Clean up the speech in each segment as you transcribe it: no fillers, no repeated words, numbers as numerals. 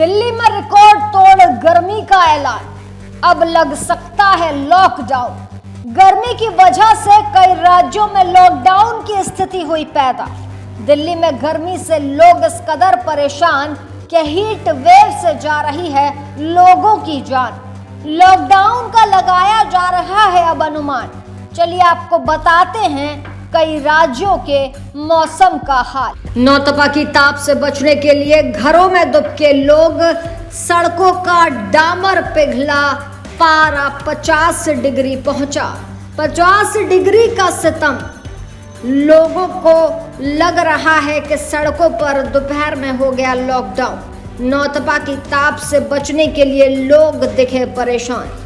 दिल्ली में रिकॉर्ड तोड़ गर्मी का ऐलान, अब लग सकता है लॉकडाउन। गर्मी की वजह से कई राज्यों में लॉकडाउन की स्थिति हुई पैदा। दिल्ली में गर्मी से लोग इस कदर परेशान कि हीट वेव से जा रही है लोगों की जान। लॉकडाउन का लगाया जा रहा है अब अनुमान। चलिए आपको बताते हैं कई राज्यों के मौसम का हाल। नौतपा की ताप से बचने के लिए घरों में दुबके लोग, सड़कों का डामर पिघला, पारा 50 डिग्री पहुंचा। 50 डिग्री का सितम। लोगों को लग रहा है कि सड़कों पर दोपहर में हो गया लॉकडाउन। नौतपा की ताप से बचने के लिए लोग दिखे परेशान।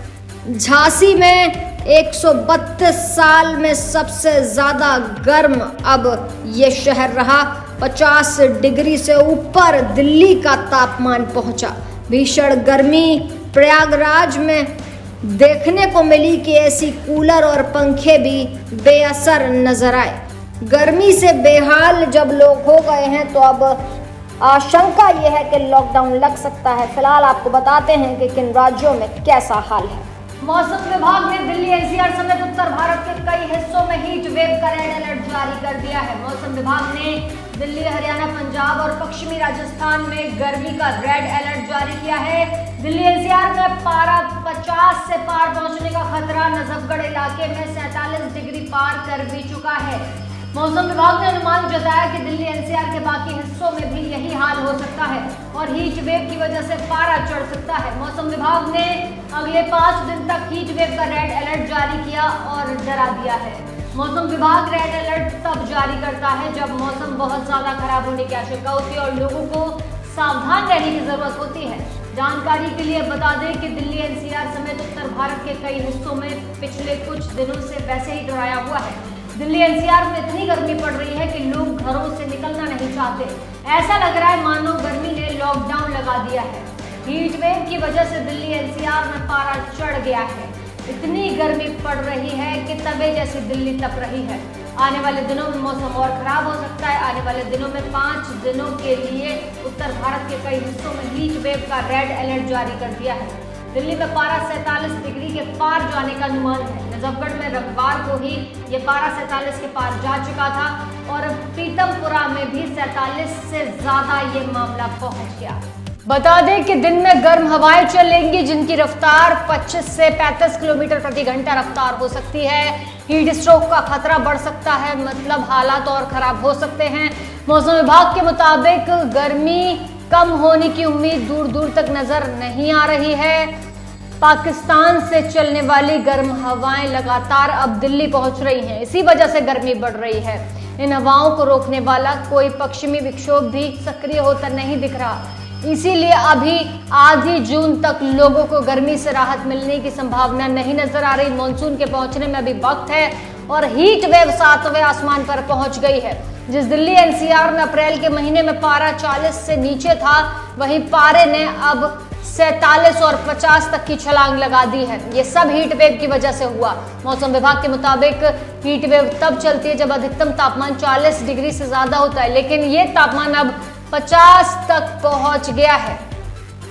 झांसी में 132 साल में सबसे ज्यादा गर्म अब ये शहर रहा। 50 डिग्री से ऊपर दिल्ली का तापमान पहुंचा। भीषण गर्मी प्रयागराज में देखने को मिली कि एसी, कूलर और पंखे भी बेअसर नजर आए। गर्मी से बेहाल जब लोग हो गए हैं तो अब आशंका यह है कि लॉकडाउन लग सकता है। फिलहाल आपको बताते हैं कि किन राज्यों में कैसा हाल है। मौसम विभाग ने दिल्ली, एनसीआर समेत उत्तर भारत के कई हिस्सों में हीट वेव का रेड अलर्ट जारी कर दिया है। मौसम विभाग ने दिल्ली, हरियाणा, पंजाब और पश्चिमी राजस्थान में गर्मी का रेड अलर्ट जारी किया है। दिल्ली एनसीआर में पारा 50 से पार पहुंचने का खतरा नजफगढ़ इलाके में 47 डिग्री पार कर भी चुका है। मौसम विभाग ने अनुमान जताया कि दिल्ली एनसीआर के बाकी हिस्सों में भी यही हाल हो सकता है और हीट वेव की वजह से पारा चढ़ सकता है। मौसम विभाग ने अगले 5 दिन तक हीट वेव का रेड अलर्ट जारी किया और डरा दिया है। मौसम विभाग रेड अलर्ट तब जारी करता है जब मौसम बहुत ज्यादा खराब होने की आशंका होती है और लोगों को सावधान रहने की जरूरत होती है। जानकारी के लिए बता दें कि दिल्ली एनसीआर समेत उत्तर भारत के कई हिस्सों में पिछले कुछ दिनों से वैसे ही डराया हुआ है। दिल्ली एनसीआर में इतनी गर्मी पड़ रही है कि लोग घरों से निकलना नहीं चाहते। ऐसा लग रहा है मानो गर्मी ने लॉकडाउन लगा दिया है। हीट वेव की वजह से दिल्ली एनसीआर में पारा चढ़ गया है। इतनी गर्मी पड़ रही है कि तवे जैसी दिल्ली तप रही है। आने वाले दिनों में मौसम और खराब हो सकता है। आने वाले दिनों में 5 दिनों के लिए उत्तर भारत के कई हिस्सों में हीट वेव का रेड अलर्ट जारी कर दिया है। दिल्ली में पारा 47 डिग्री के पार जाने का अनुमान है। नजफगढ़ में रविवार को ही ये पारा 47 के पार जा चुका था और पीतमपुरा में भी 47 से ज्यादा ये मामला पहुंच गया। बता दें कि दिन में गर्म हवाएं चलेंगी जिनकी रफ्तार 25 से 35 किलोमीटर प्रति घंटा रफ्तार हो सकती है। हीट स्ट्रोक का खतरा बढ़ सकता है, मतलब हालात और खराब हो सकते हैं। मौसम विभाग के मुताबिक गर्मी कम होने की उम्मीद दूर दूर तक नजर नहीं आ रही है। पाकिस्तान से चलने वाली गर्म हवाएं लगातार अब दिल्ली पहुंच रही हैं। इसी वजह से गर्मी बढ़ रही है। इन हवाओं को रोकने वाला कोई पश्चिमी विक्षोभ भी सक्रिय होता नहीं दिख रहा। इसीलिए अभी आधी जून तक लोगों को गर्मी से राहत मिलने की संभावना नहीं नजर आ रही। मॉनसून के पहुंचने में अभी वक्त है और हीट वेव 7वें आसमान पर पहुंच गई है। जिस दिल्ली एनसीआर में अप्रैल के महीने में पारा 40 से नीचे था, वहीं पारे ने अब 47 और 50 तक की छलांग लगा दी है। ये सब हीट वेव की वजह से हुआ। मौसम विभाग के मुताबिक हीट वेव तब चलती है जब अधिकतम तापमान 40 डिग्री से ज्यादा होता है, लेकिन ये तापमान अब 50 तक पहुंच गया है।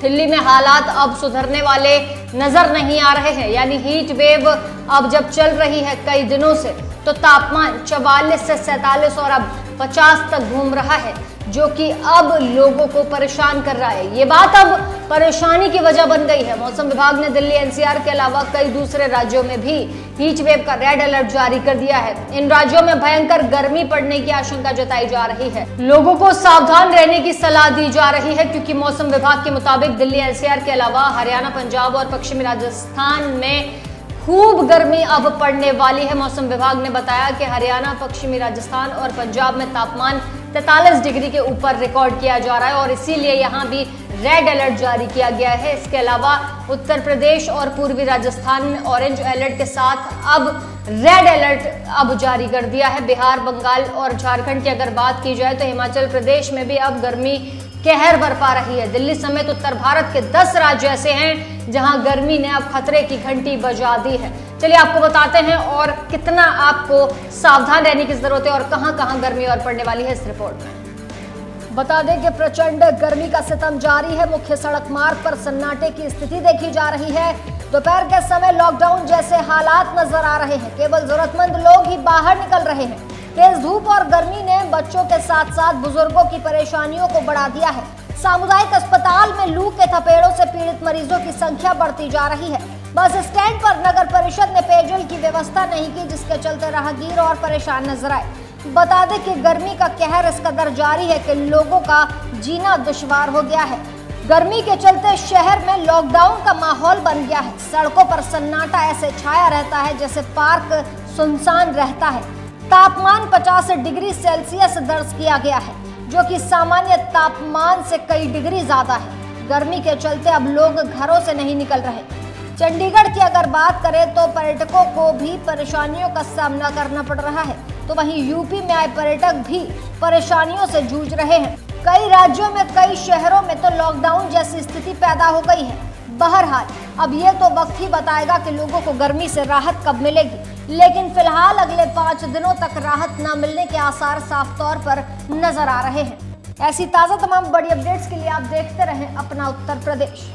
दिल्ली में हालात अब सुधरने वाले नजर नहीं आ रहे हैं। यानी हीट वेव अब जब चल रही है कई दिनों से, तो तापमान 44 से 47 और अब 50 तक घूम रहा है, जो कि अब लोगों को परेशान कर रहा है। ये बात अब परेशानी की वजह बन गई है। मौसम विभाग ने दिल्ली एनसीआर के अलावा कई दूसरे राज्यों में भी हीट वेव का रेड अलर्ट जारी कर दिया है। इन राज्यों में भयंकर गर्मी पड़ने की आशंका जताई जा रही है। लोगों को सावधान रहने की सलाह दी जा रही है क्योंकि मौसम विभाग के मुताबिक दिल्ली एनसीआर के अलावा हरियाणा, पंजाब और पश्चिमी राजस्थान में खूब गर्मी अब पड़ने वाली है। मौसम विभाग ने बताया कि हरियाणा, पश्चिमी राजस्थान और पंजाब में तापमान 43 डिग्री के ऊपर रिकॉर्ड किया जा रहा है और इसीलिए यहाँ भी रेड अलर्ट जारी किया गया है। इसके अलावा उत्तर प्रदेश और पूर्वी राजस्थान में ऑरेंज अलर्ट के साथ अब रेड अलर्ट अब जारी कर दिया है। बिहार, बंगाल और झारखंड की अगर बात की जाए तो हिमाचल प्रदेश में भी अब गर्मी कहर बरपा रही है। दिल्ली समेत उत्तर भारत के 10 राज्य ऐसे हैं जहां गर्मी ने अब खतरे की घंटी बजा दी है। चलिए आपको बताते हैं और कितना आपको सावधान रहने की जरूरत है और कहां-कहां गर्मी और पड़ने वाली है इस रिपोर्ट में। बता दें कि प्रचंड गर्मी का सितम जारी है। मुख्य सड़क मार्ग पर सन्नाटे की स्थिति देखी जा रही है। दोपहर के समय लॉकडाउन जैसे हालात नजर आ रहे हैं। केवल जरूरतमंद लोग ही बाहर निकल रहे हैं। तेज धूप और गर्मी ने बच्चों के साथ साथ बुजुर्गों की परेशानियों को बढ़ा दिया है। सामुदायिक अस्पताल में लू के थपेड़ों से पीड़ित मरीजों की संख्या बढ़ती जा रही है। बस स्टैंड पर नगर परिषद ने पेयजल की व्यवस्था नहीं की, जिसके चलते राहगीर और परेशान नजर आए। बता दें कि गर्मी का कहर इस कदर जारी है कि लोगों का जीना दुश्वार हो गया है। गर्मी के चलते शहर में लॉकडाउन का माहौल बन गया है। सड़कों पर सन्नाटा ऐसे छाया रहता है जैसे पार्क सुनसान रहता है। तापमान 50 डिग्री सेल्सियस दर्ज किया गया है, जो कि सामान्य तापमान से कई डिग्री ज्यादा है। गर्मी के चलते अब लोग घरों से नहीं निकल रहे। चंडीगढ़ की अगर बात करें तो पर्यटकों को भी परेशानियों का सामना करना पड़ रहा है, तो वहीं यूपी में आए पर्यटक भी परेशानियों से जूझ रहे हैं। कई राज्यों में, कई शहरों में तो लॉकडाउन जैसी स्थिति पैदा हो गई है। बहरहाल अब ये तो वक्त ही बताएगा कि लोगों को गर्मी से राहत कब मिलेगी, लेकिन फिलहाल अगले 5 दिनों तक राहत न मिलने के आसार साफ तौर पर नजर आ रहे हैं। ऐसी ताज़ा तमाम बड़ी अपडेट्स के लिए आप देखते रहें अपना उत्तर प्रदेश।